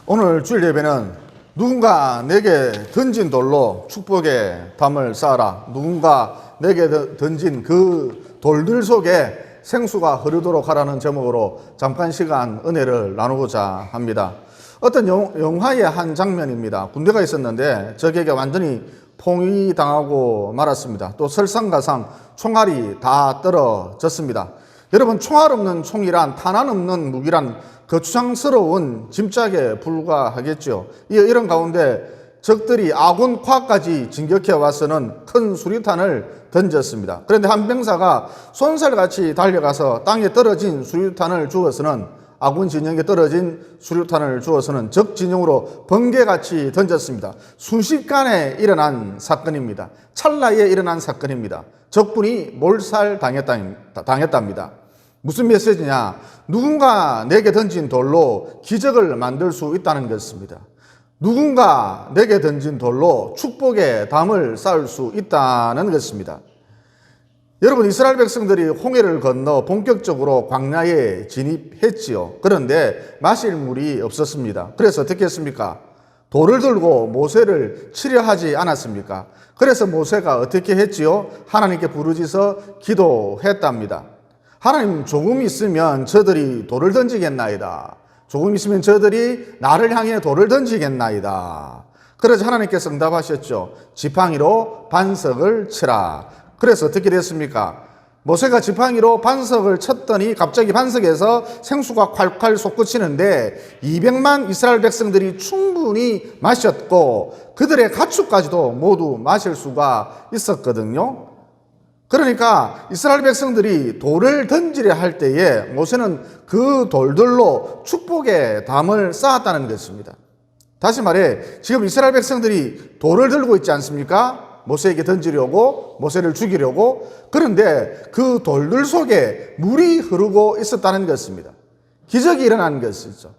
오늘 주일 예배는 누군가 내게 던진 돌로 축복의 담을 쌓아라. 누군가 내게 던진 그 돌들 속에 생수가 흐르도록 하라는 제목으로 잠깐 시간 은혜를 나누고자 합니다. 어떤 영화의 한 장면입니다. 군대가 있었는데 적에게 완전히 포위당하고 말았습니다. 또 설상가상 총알이 다 떨어졌습니다. 여러분, 총알 없는 총이란, 탄환 없는 무기란 거추장스러운 짐짝에 불과하겠죠. 이런 가운데 적들이 아군 과까지 진격해 와서는 큰 수류탄을 던졌습니다. 그런데 한 병사가 쏜살같이 달려가서 땅에 떨어진 수류탄을 주어서는, 아군 진영에 떨어진 수류탄을 주어서는 적 진영으로 번개같이 던졌습니다. 순식간에 일어난 사건입니다. 찰나에 일어난 사건입니다. 적군이 몰살당했답니다. 무슨 메시지냐? 누군가 내게 던진 돌로 기적을 만들 수 있다는 것입니다. 누군가 내게 던진 돌로 축복의 담을 쌓을 수 있다는 것입니다. 여러분, 이스라엘 백성들이 홍해를 건너 본격적으로 광야에 진입했지요. 그런데 마실 물이 없었습니다. 그래서 어떻게 했습니까? 돌을 들고 모세를 치려하지 않았습니까? 그래서 모세가 어떻게 했지요? 하나님께 부르짖어 기도했답니다. 하나님, 조금 있으면 저들이 돌을 던지겠나이다. 조금 있으면 저들이 나를 향해 돌을 던지겠나이다. 그래서 하나님께서 응답하셨죠. 지팡이로 반석을 치라. 그래서 어떻게 됐습니까? 모세가 지팡이로 반석을 쳤더니 갑자기 반석에서 생수가 콸콸 솟구치는데 200만 이스라엘 백성들이 충분히 마셨고 그들의 가축까지도 모두 마실 수가 있었거든요. 그러니까 이스라엘 백성들이 돌을 던지려 할 때에 모세는 그 돌들로 축복의 담을 쌓았다는 것입니다. 다시 말해, 지금 이스라엘 백성들이 돌을 들고 있지 않습니까? 모세에게 던지려고, 모세를 죽이려고. 그런데 그 돌들 속에 물이 흐르고 있었다는 것입니다. 기적이 일어난 것이죠.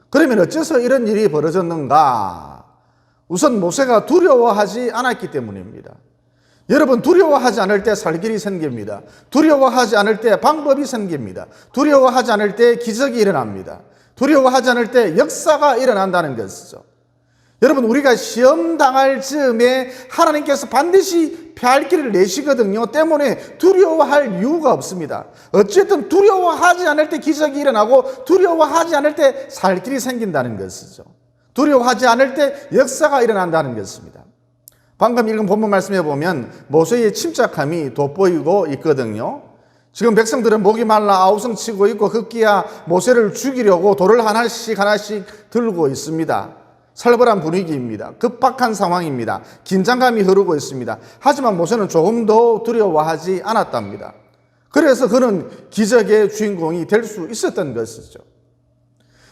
그러면 어째서 이런 일이 벌어졌는가? 우선 모세가 두려워하지 않았기 때문입니다. 여러분, 두려워하지 않을 때 살 길이 생깁니다. 두려워하지 않을 때 방법이 생깁니다. 두려워하지 않을 때 기적이 일어납니다. 두려워하지 않을 때 역사가 일어난다는 것이죠. 여러분, 우리가 시험 당할 즈음에 하나님께서 반드시 피할 길을 내시거든요. 때문에 두려워할 이유가 없습니다. 어쨌든 두려워하지 않을 때 기적이 일어나고 두려워하지 않을 때 살 길이 생긴다는 것이죠. 두려워하지 않을 때 역사가 일어난다는 것입니다. 방금 읽은 본문 말씀해 보면 모세의 침착함이 돋보이고 있거든요. 지금 백성들은 목이 말라 아우성치고 있고 급기야 모세를 죽이려고 돌을 하나씩 들고 있습니다. 살벌한 분위기입니다. 급박한 상황입니다. 긴장감이 흐르고 있습니다. 하지만 모세는 조금도 두려워하지 않았답니다. 그래서 그는 기적의 주인공이 될 수 있었던 것이죠.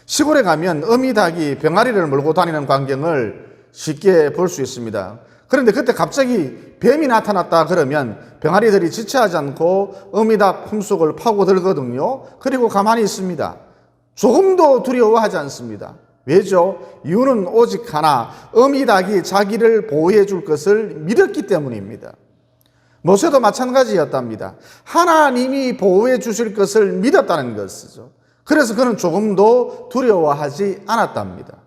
시골에 가면 어미닭이 병아리를 몰고 다니는 광경을 쉽게 볼 수 있습니다. 그런데 그때 갑자기 뱀이 나타났다 그러면 병아리들이 지체하지 않고 어미닭 품속을 파고들거든요. 그리고 가만히 있습니다. 조금도 두려워하지 않습니다. 왜죠? 이유는 오직 하나, 어미닭이 자기를 보호해 줄 것을 믿었기 때문입니다. 모세도 마찬가지였답니다. 하나님이 보호해 주실 것을 믿었다는 것이죠. 그래서 그는 조금도 두려워하지 않았답니다.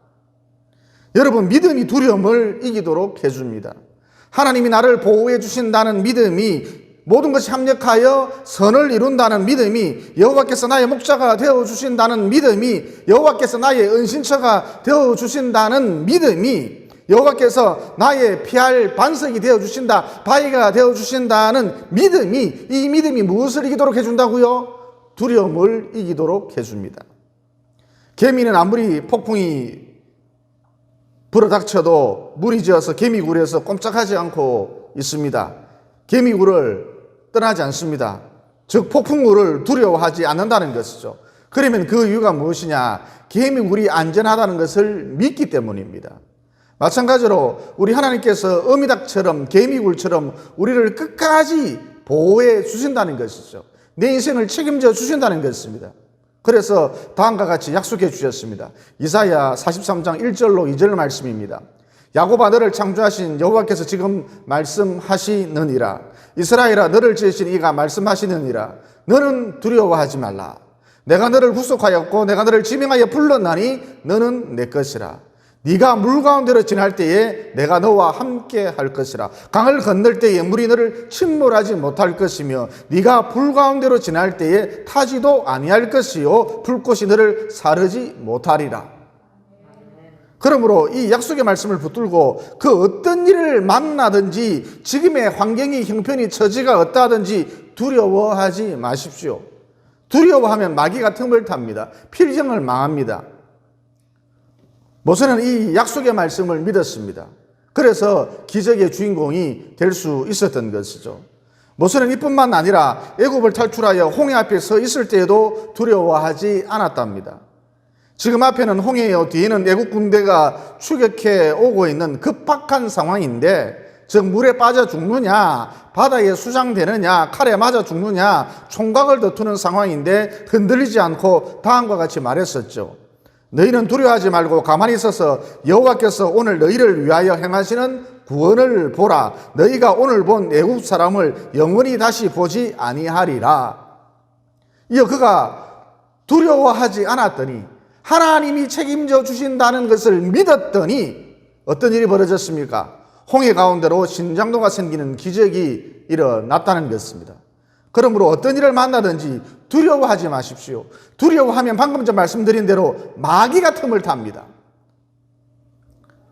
여러분, 믿음이 두려움을 이기도록 해줍니다. 하나님이 나를 보호해 주신다는 믿음이, 모든 것이 합력하여 선을 이룬다는 믿음이, 여호와께서 나의 목자가 되어주신다는 믿음이, 여호와께서 나의 은신처가 되어주신다는 믿음이, 여호와께서 나의 피할 반석이 되어주신다, 바위가 되어주신다는 믿음이, 이 믿음이 무엇을 이기도록 해준다고요? 두려움을 이기도록 해줍니다. 개미는 아무리 폭풍이 불어닥쳐도 무리지어서 개미굴에서 꼼짝하지 않고 있습니다. 개미굴을 떠나지 않습니다. 즉 폭풍우를 두려워하지 않는다는 것이죠. 그러면 그 이유가 무엇이냐? 개미굴이 안전하다는 것을 믿기 때문입니다. 마찬가지로 우리 하나님께서 어미닭처럼 개미굴처럼 우리를 끝까지 보호해 주신다는 것이죠. 내 인생을 책임져 주신다는 것입니다. 그래서 다음과 같이 약속해 주셨습니다. 이사야 43장 1절로 2절 말씀입니다. 야곱아, 너를 창조하신 여호와께서 지금 말씀하시느니라. 이스라엘아, 너를 지으신 이가 말씀하시느니라. 너는 두려워하지 말라. 내가 너를 구속하였고 내가 너를 지명하여 불렀나니 너는 내 것이라. 네가 물 가운데로 지날 때에 내가 너와 함께 할 것이라. 강을 건널 때에 물이 너를 침몰하지 못할 것이며 네가 불 가운데로 지날 때에 타지도 아니할 것이요 불꽃이 너를 사르지 못하리라. 그러므로 이 약속의 말씀을 붙들고 그 어떤 일을 만나든지 지금의 환경이 형편이 처지가 어떠하든지 두려워하지 마십시오. 두려워하면 마귀가 틈을 탑니다. 필정을 망합니다. 모세는 이 약속의 말씀을 믿었습니다. 그래서 기적의 주인공이 될 수 있었던 것이죠. 모세는 이뿐만 아니라 애굽을 탈출하여 홍해 앞에 서 있을 때에도 두려워하지 않았답니다. 지금 앞에는 홍해요, 뒤에는 애국 군대가 추격해 오고 있는 급박한 상황인데, 즉 물에 빠져 죽느냐, 바다에 수장되느냐, 칼에 맞아 죽느냐, 총각을 다투는 상황인데 흔들리지 않고 다음과 같이 말했었죠. 너희는 두려워하지 말고 가만히 있어서 여호와께서 오늘 너희를 위하여 행하시는 구원을 보라. 너희가 오늘 본 애국 사람을 영원히 다시 보지 아니하리라. 이어 그가 두려워하지 않았더니 하나님이 책임져 주신다는 것을 믿었더니 어떤 일이 벌어졌습니까? 홍해 가운데로 신장로가 생기는 기적이 일어났다는 것입니다. 그러므로 어떤 일을 만나든지 두려워하지 마십시오. 두려워하면 방금 전 말씀드린 대로 마귀가 틈을 탑니다.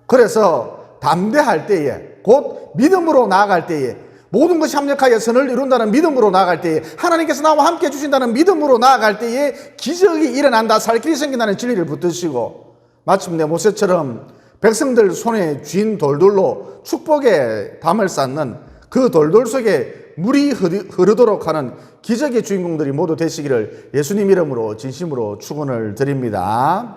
그래서 담대할 때에, 곧 믿음으로 나아갈 때에, 모든 것이 합력하여 선을 이룬다는 믿음으로 나아갈 때에, 하나님께서 나와 함께 해주신다는 믿음으로 나아갈 때에 기적이 일어난다, 살 길이 생긴다는 진리를 붙드시고, 마침내 모세처럼 백성들 손에 쥔 돌들로 축복의 담을 쌓는 그 돌돌 속에 물이 흐르도록 하는 기적의 주인공들이 모두 되시기를 예수님 이름으로 진심으로 축원을 드립니다.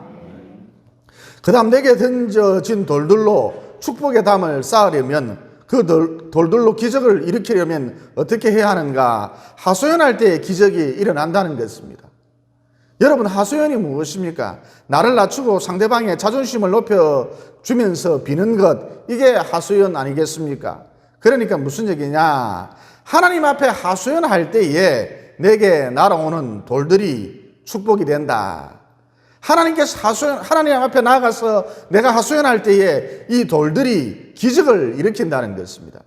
그 다음 내게 던져진 돌들로 축복의 담을 쌓으려면, 그 돌들로 기적을 일으키려면 어떻게 해야 하는가? 하소연할 때 기적이 일어난다는 것입니다. 여러분, 하소연이 무엇입니까? 나를 낮추고 상대방의 자존심을 높여주면서 비는 것, 이게 하소연 아니겠습니까? 그러니까 무슨 얘기냐? 하나님 앞에 하소연할 때에 내게 날아오는 돌들이 축복이 된다. 하나님 앞에 나아가서 내가 하소연할 때에 이 돌들이 기적을 일으킨다는 것입니다.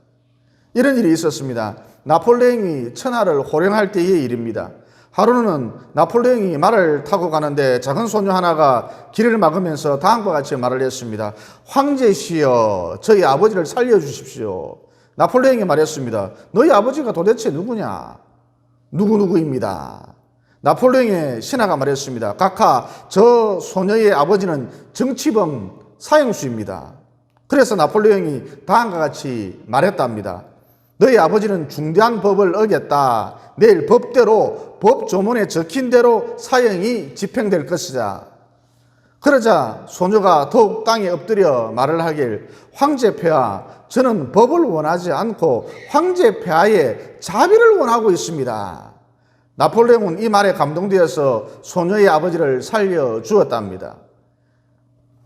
이런 일이 있었습니다. 나폴레옹이 천하를 호령할 때의 일입니다. 하루는 나폴레옹이 말을 타고 가는데 작은 소녀 하나가 길을 막으면서 다음과 같이 말을 했습니다. 황제시여, 저희 아버지를 살려주십시오. 나폴레옹이 말했습니다. 너희 아버지가 도대체 누구냐? 누구누구입니다. 나폴레옹의 신하가 말했습니다. 각하, 저 소녀의 아버지는 정치범 사형수입니다. 그래서 나폴레옹이 다음과 같이 말했답니다. 너희 아버지는 중대한 법을 어겼다. 내일 법대로 법조문에 적힌 대로 사형이 집행될 것이다. 그러자 소녀가 더욱 땅에 엎드려 말을 하길, 황제폐하, 저는 법을 원하지 않고 황제폐하의 자비를 원하고 있습니다. 나폴레옹은 이 말에 감동되어서 소녀의 아버지를 살려주었답니다.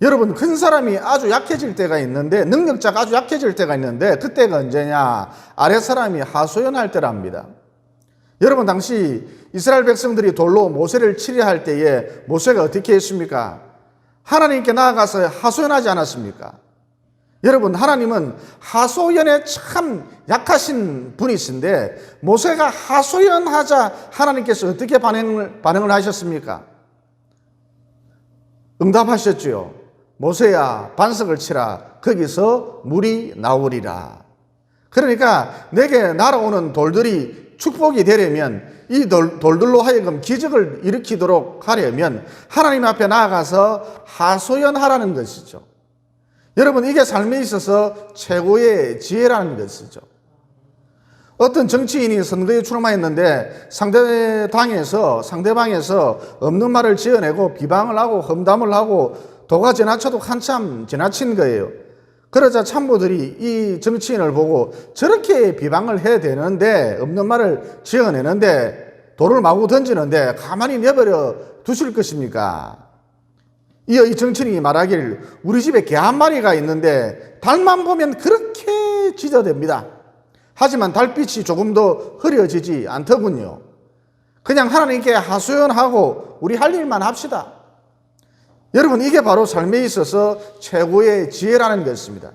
여러분, 큰 사람이 아주 약해질 때가 있는데, 능력자가 아주 약해질 때가 있는데, 그때가 언제냐? 아랫사람이 하소연할 때랍니다. 여러분, 당시 이스라엘 백성들이 돌로 모세를 치려할 때에 모세가 어떻게 했습니까? 하나님께 나아가서 하소연하지 않았습니까? 여러분, 하나님은 하소연에 참 약하신 분이신데, 모세가 하소연하자 하나님께서 어떻게 반응을 하셨습니까? 응답하셨지요. 모세야, 반석을 치라. 거기서 물이 나오리라. 그러니까 내게 날아오는 돌들이 축복이 되려면, 이 돌들로 하여금 기적을 일으키도록 하려면 하나님 앞에 나아가서 하소연하라는 것이죠. 여러분, 이게 삶에 있어서 최고의 지혜라는 것이죠. 어떤 정치인이 선거에 출마했는데 상대방에서 없는 말을 지어내고 비방을 하고 험담을 하고 도가 지나쳐도 한참 지나친 거예요. 그러자 참모들이 이 정치인을 보고 저렇게 비방을 해야 되는데, 없는 말을 지어내는데, 돌을 마구 던지는데 가만히 내버려 두실 것입니까? 이어 이 정치인이 말하길, 우리 집에 개 한 마리가 있는데 달만 보면 그렇게 짖어댑니다. 하지만 달빛이 조금 더 흐려지지 않더군요. 그냥 하나님께 하소연하고 우리 할 일만 합시다. 여러분, 이게 바로 삶에 있어서 최고의 지혜라는 것입니다.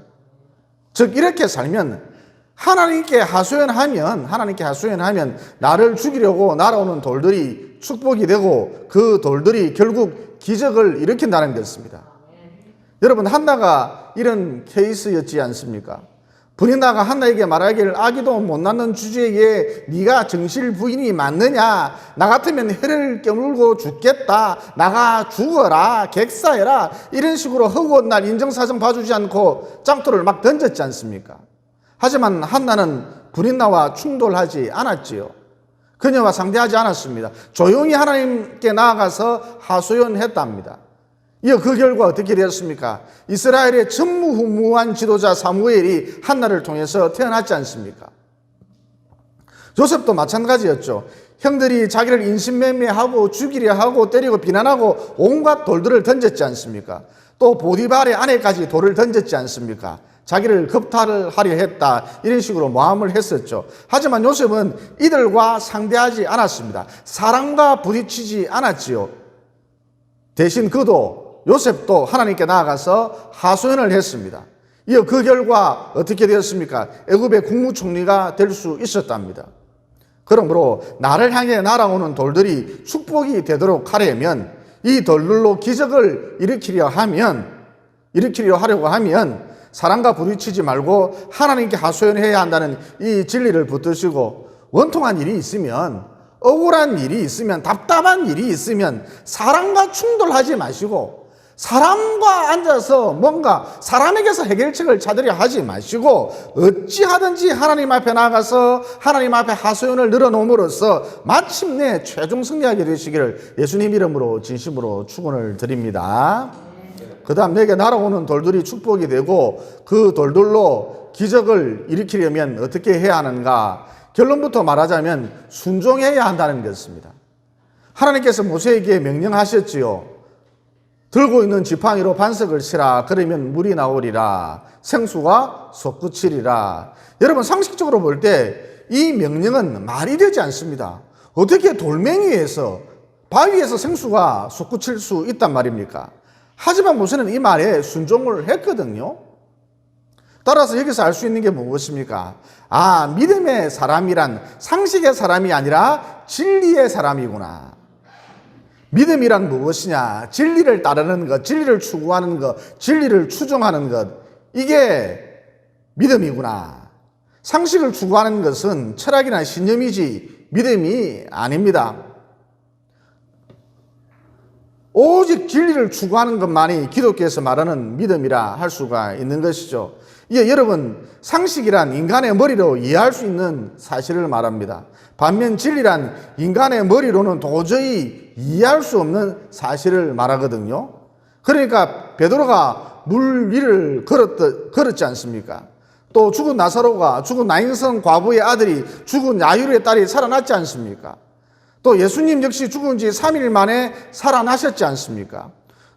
즉, 이렇게 살면 하나님께 하소연하면 나를 죽이려고 날아오는 돌들이 축복이 되고 그 돌들이 결국 기적을 일으킨다는 것입니다. 여러분, 한나가 이런 케이스였지 않습니까? 브린다가 한나에게 말하기를 아기도 못 낳는 주제에 네가 정실 부인이 맞느냐? 나 같으면 혀를 깨물고 죽겠다. 나가 죽어라. 객사해라. 이런 식으로 허구한 날 인정사정 봐주지 않고 짱돌을 막 던졌지 않습니까? 하지만 한나는 브린나와 충돌하지 않았지요. 그녀와 상대하지 않았습니다. 조용히 하나님께 나아가서 하소연했답니다. 이어 그 결과 어떻게 되었습니까? 이스라엘의 전무후무한 지도자 사무엘이 한나를 통해서 태어났지 않습니까? 요셉도 마찬가지였죠. 형들이 자기를 인신매매하고 죽이려 하고 때리고 비난하고 온갖 돌들을 던졌지 않습니까? 또 보디발의 아내까지 돌을 던졌지 않습니까? 자기를 겁탈을 하려 했다, 이런 식으로 모함을 했었죠. 하지만 요셉은 이들과 상대하지 않았습니다. 사람과 부딪히지 않았지요. 대신 요셉도 하나님께 나아가서 하소연을 했습니다. 이어 그 결과 어떻게 되었습니까? 애굽의 국무총리가 될 수 있었답니다. 그러므로 나를 향해 날아오는 돌들이 축복이 되도록 하려면, 이 돌들로 기적을 일으키려 하려고 하면 사람과 부딪히지 말고 하나님께 하소연해야 한다는 이 진리를 붙드시고, 원통한 일이 있으면, 억울한 일이 있으면, 답답한 일이 있으면 사람과 충돌하지 마시고, 사람과 앉아서 뭔가 사람에게서 해결책을 찾으려 하지 마시고, 어찌하든지 하나님 앞에 나가서 하나님 앞에 하소연을 늘어놓음으로써 마침내 최종 승리하게 되시기를 예수님 이름으로 진심으로 축원을 드립니다. 그 다음, 내게 날아오는 돌들이 축복이 되고 그 돌들로 기적을 일으키려면 어떻게 해야 하는가? 결론부터 말하자면 순종해야 한다는 것입니다. 하나님께서 모세에게 명령하셨지요. 들고 있는 지팡이로 반석을 치라. 그러면 물이 나오리라. 생수가 솟구치리라. 여러분, 상식적으로 볼 때 이 명령은 말이 되지 않습니다. 어떻게 돌멩이에서, 바위에서 생수가 솟구칠 수 있단 말입니까? 하지만 모세는 이 말에 순종을 했거든요. 따라서 여기서 알 수 있는 게 무엇입니까? 믿음의 사람이란 상식의 사람이 아니라 진리의 사람이구나. 믿음이란 무엇이냐? 진리를 따르는 것, 진리를 추구하는 것, 진리를 추종하는 것, 이게 믿음이구나. 상식을 추구하는 것은 철학이나 신념이지 믿음이 아닙니다. 오직 진리를 추구하는 것만이 기독교에서 말하는 믿음이라 할 수가 있는 것이죠. 여러분, 상식이란 인간의 머리로 이해할 수 있는 사실을 말합니다. 반면 진리란 인간의 머리로는 도저히 이해할 수 없는 사실을 말하거든요. 그러니까 베드로가 물 위를 걸었지 않습니까? 또 죽은 나사로가, 죽은 나인성 과부의 아들이, 죽은 야이로의 딸이 살아났지 않습니까? 또 예수님 역시 죽은 지 3일 만에 살아나셨지 않습니까?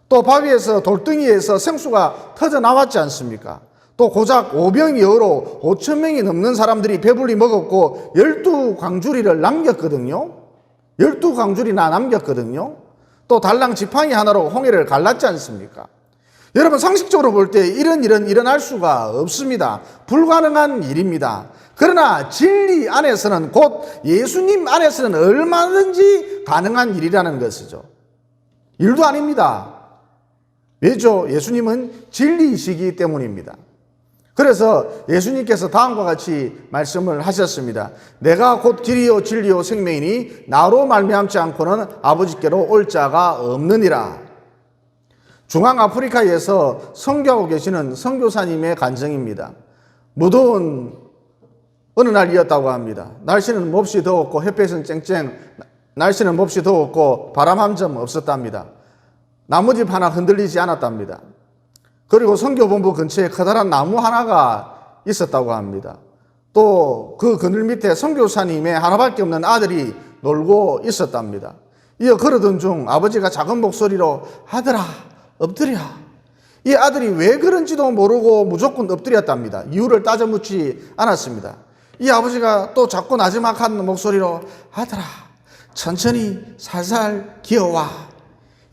또 바위에서, 돌덩이에서 생수가 터져 나왔지 않습니까? 또 고작 5병이어로 5,000명이 넘는 사람들이 배불리 먹었고 12광주리를 남겼거든요. 12광주리나 남겼거든요. 또 달랑 지팡이 하나로 홍해를 갈랐지 않습니까? 여러분, 상식적으로 볼 때 이런 일은 일어날 수가 없습니다. 불가능한 일입니다. 그러나 진리 안에서는, 곧 예수님 안에서는 얼마든지 가능한 일이라는 것이죠. 일도 아닙니다. 왜죠? 예수님은 진리이시기 때문입니다. 그래서 예수님께서 다음과 같이 말씀을 하셨습니다. 내가 곧 길이요 진리요 생명이니 나로 말미암지 않고는 아버지께로 올 자가 없느니라. 중앙아프리카에서 선교하고 계시는 선교사님의 간증입니다. 무더운 어느 날이었다고 합니다. 날씨는 몹시 더웠고 햇볕은 쨍쨍, 날씨는 몹시 더웠고 바람 한 점 없었답니다. 나무집 하나 흔들리지 않았답니다. 그리고 선교본부 근처에 커다란 나무 하나가 있었다고 합니다. 또 그 그늘 밑에 선교사님의 하나밖에 없는 아들이 놀고 있었답니다. 이어 걸어던 중 아버지가 작은 목소리로 아들아 엎드려. 이 아들이 왜 그런지도 모르고 무조건 엎드렸답니다. 이유를 따져 묻지 않았습니다. 이 아버지가 또 작고 나지막한 목소리로 아들아 천천히 살살 기어와.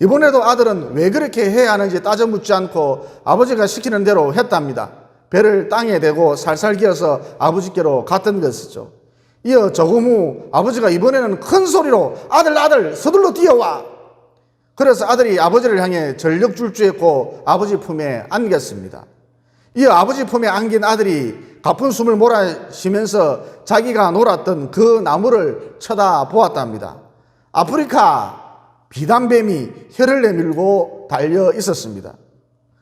이번에도 아들은 왜 그렇게 해야 하는지 따져 묻지 않고 아버지가 시키는 대로 했답니다. 배를 땅에 대고 살살 기어서 아버지께로 갔던 것이죠. 이어 조금 후 아버지가 이번에는 큰 소리로 아들 서둘러 뛰어와. 그래서 아들이 아버지를 향해 전력 질주했고 아버지 품에 안겼습니다. 이어 아버지 품에 안긴 아들이 가쁜 숨을 몰아쉬면서 자기가 놀았던 그 나무를 쳐다보았답니다. 아프리카 비단뱀이 혀를 내밀고 달려 있었습니다.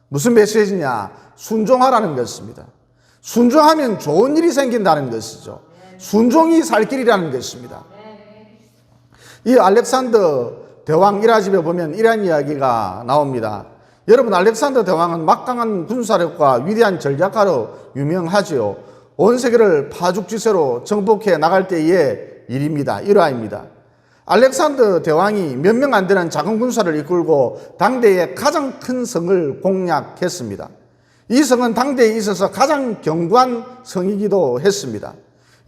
무슨 메시지냐? 순종하라는 것입니다. 순종하면 좋은 일이 생긴다는 것이죠. 순종이 살 길이라는 것입니다. 이 알렉산더 대왕 일화집에 보면 이런 이야기가 나옵니다. 여러분, 알렉산더 대왕은 막강한 군사력과 위대한 전략가로 유명하지요. 온 세계를 파죽지세로 정복해 나갈 때의 일입니다. 일화입니다. 알렉산더 대왕이 몇 명 안 되는 작은 군사를 이끌고 당대의 가장 큰 성을 공략했습니다. 이 성은 당대에 있어서 가장 견고한 성이기도 했습니다.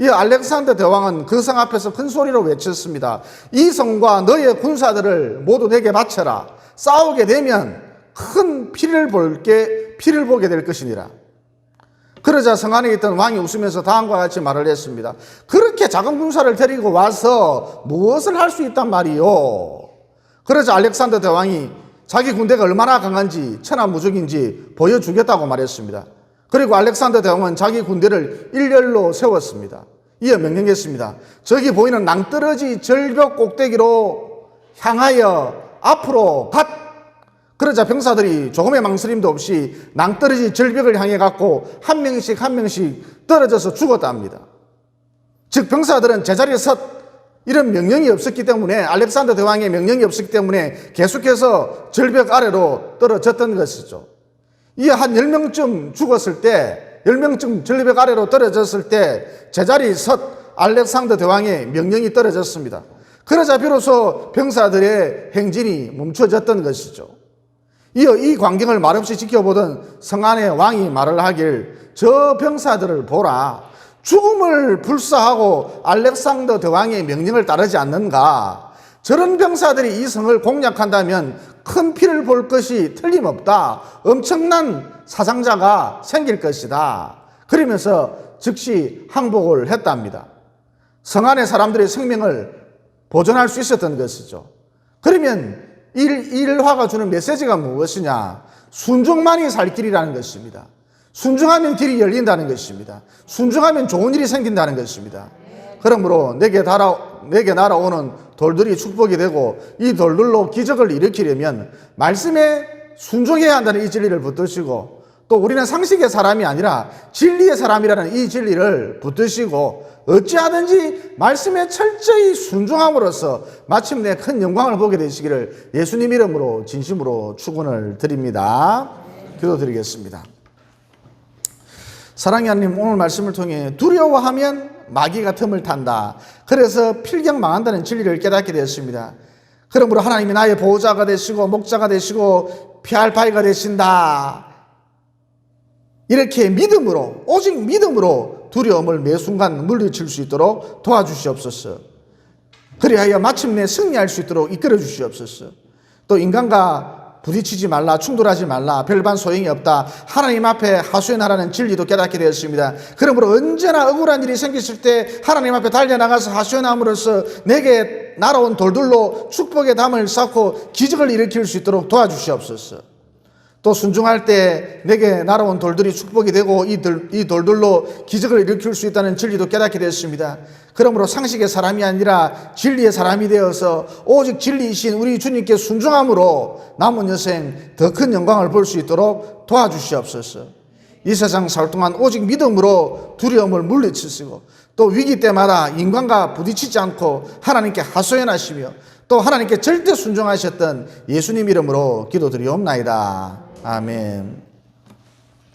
이 알렉산더 대왕은 그 성 앞에서 큰 소리로 외쳤습니다. 이 성과 너의 군사들을 모두 내게 바쳐라. 싸우게 되면 큰 피를 보게 될 것이니라. 그러자 성 안에 있던 왕이 웃으면서 다음과 같이 말을 했습니다. 그렇게 작은 군사를 데리고 와서 무엇을 할 수 있단 말이요? 그러자 알렉산더 대왕이 자기 군대가 얼마나 강한지 천하무적인지 보여주겠다고 말했습니다. 그리고 알렉산더 대왕은 자기 군대를 일렬로 세웠습니다. 이어 명령했습니다. 저기 보이는 낭떠러지 절벽 꼭대기로 향하여 앞으로 갓. 그러자 병사들이 조금의 망설임도 없이 낭떠러지 절벽을 향해 갔고 한 명씩 떨어져서 죽었답니다. 즉 병사들은 제자리에 섰. 이런 명령이 없었기 때문에, 알렉산더 대왕의 명령이 없었기 때문에 계속해서 절벽 아래로 떨어졌던 것이죠. 이어 한 10명쯤 죽었을 때, 10명쯤 절벽 아래로 떨어졌을 때 제자리에 섰 알렉산더 대왕의 명령이 떨어졌습니다. 그러자 비로소 병사들의 행진이 멈춰졌던 것이죠. 이어 이 광경을 말없이 지켜보던 성 안의 왕이 말을 하길, 저 병사들을 보라. 죽음을 불사하고 알렉산더 대왕의 명령을 따르지 않는가? 저런 병사들이 이 성을 공략한다면 큰 피를 볼 것이 틀림없다. 엄청난 사상자가 생길 것이다. 그러면서 즉시 항복을 했답니다. 성 안의 사람들의 생명을 보존할 수 있었던 것이죠. 그러면 이 일화가 주는 메시지가 무엇이냐? 순종만이 살 길이라는 것입니다. 순종하면 길이 열린다는 것입니다. 순종하면 좋은 일이 생긴다는 것입니다. 그러므로 내게 날아오는 돌들이 축복이 되고 이 돌들로 기적을 일으키려면 말씀에 순종해야 한다는 이 진리를 붙드시고, 또 우리는 상식의 사람이 아니라 진리의 사람이라는 이 진리를 붙드시고 어찌하든지 말씀에 철저히 순종함으로써 마침내 큰 영광을 보게 되시기를 예수님 이름으로 진심으로 축원을 드립니다. 기도드리겠습니다. 사랑의 하나님, 오늘 말씀을 통해 두려워하면 마귀가 틈을 탄다. 그래서 필경 망한다는 진리를 깨닫게 되었습니다. 그러므로 하나님이 나의 보호자가 되시고 목자가 되시고 피할 바위가 되신다. 이렇게 믿음으로, 오직 믿음으로 두려움을 매 순간 물리칠 수 있도록 도와주시옵소서. 그리하여 마침내 승리할 수 있도록 이끌어 주시옵소서. 또 인간과 부딪히지 말라, 충돌하지 말라, 별반 소용이 없다, 하나님 앞에 하소연하라는 진리도 깨닫게 되었습니다. 그러므로 언제나 억울한 일이 생겼을 때 하나님 앞에 달려나가서 하소연함으로써 내게 날아온 돌들로 축복의 담을 쌓고 기적을 일으킬 수 있도록 도와주시옵소서. 또 순종할 때 내게 날아온 돌들이 축복이 되고 이 돌들로 기적을 일으킬 수 있다는 진리도 깨닫게 되었습니다. 그러므로 상식의 사람이 아니라 진리의 사람이 되어서 오직 진리이신 우리 주님께 순종함으로 남은 여생 더 큰 영광을 볼 수 있도록 도와주시옵소서. 이 세상 살 동안 오직 믿음으로 두려움을 물리치시고 또 위기 때마다 인간과 부딪히지 않고 하나님께 하소연하시며 또 하나님께 절대 순종하셨던 예수님 이름으로 기도드리옵나이다. 아멘.